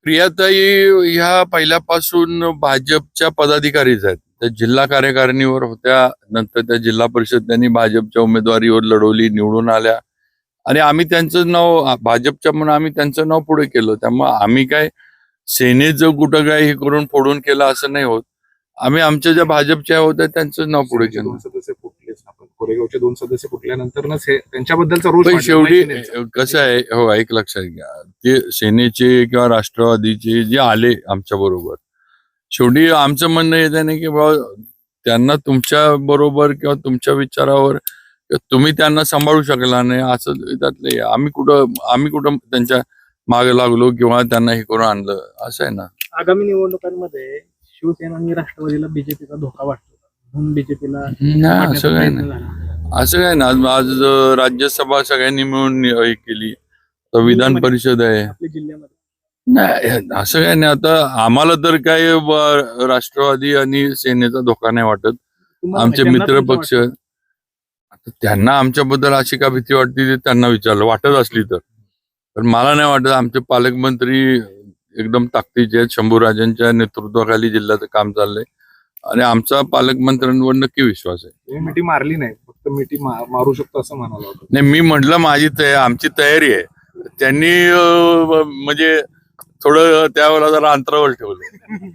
प्रियाताई ह्या पहिल्यापासून भाजपच्या पदाधिकारीच आहेत. त्या जिल्हा कार्यकारिणीवर होत्या, नंतर त्या जिल्हा परिषद त्यांनी भाजपच्या उमेदवारीवर लढवली, निवडून आल्या आणि आम्ही त्यांचं नाव भाजपच्या म्हणून आम्ही त्यांचं नाव पुढे केलं. त्यामुळे आम्ही काय सेनेचं कुठं काय हे करून फोडून केलं असं नाही होत. आम्ही आमच्या ज्या भाजपच्या होत्या त्यांचं नाव पुढे केलं. 2 सदस्य फुटले, आपण कोरेगावचे 2 सदस्य फुटल्यानंतरच हे त्यांच्याबद्दलचा रोष पण वाढला. शेवटी माहिती नाही. कसं आहे, हो एक लक्षात घ्या, ते सेनेचे किंवा राष्ट्रवादीचे जे आले आमच्या बरोबर, शेवटी आमचं म्हणणं येत नाही की बाबा त्यांना तुमच्या बरोबर किंवा तुमच्या विचारावर तुम्ही त्यांना सांभाळू शकला नाही असं त्यातले आम्ही कुठं त्यांच्या मागे लागलो किंवा त्यांना हे करून आणलं असं आहे ना. आगामी निवडणुकांमध्ये शिवसेना आणि राष्ट्रवादीला बीजेपीचा धोका वाटतो म्हणून बीजेपीला नाही असं काय नाही, असं काय ना. आज राज्यसभा सगळ्यांनी मिळून हे केली, तर विधान परिषद आहे. आपल्या जिल्ह्यामध्ये नाही असं काय नाही. आता आम्हाला तर काय राष्ट्रवादी आणि सेनेचा धोका नाही वाटत. आमचे मित्र पक्ष, आता त्यांना आमच्याबद्दल अशी का भीती वाटते ते त्यांना विचारलं, वाटत असली तर. पण मला नाही वाटत. आमचे पालकमंत्री एकदम ताकदीचे आहेत. शंभूराजांच्या नेतृत्वाखाली जिल्ह्याचं काम चाललंय आणि आमचा पालकमंत्र्यांवर नक्की विश्वास आहे. तुम्ही मिठी मारली नाही, फक्त मिठी मारू शकतो असं म्हणाला होतं. नाही, मी म्हटलं आमची तयारी आहे. त्यांनी म्हणजे थोडं त्यावेळेला जरा अंतरावर ठेवलं.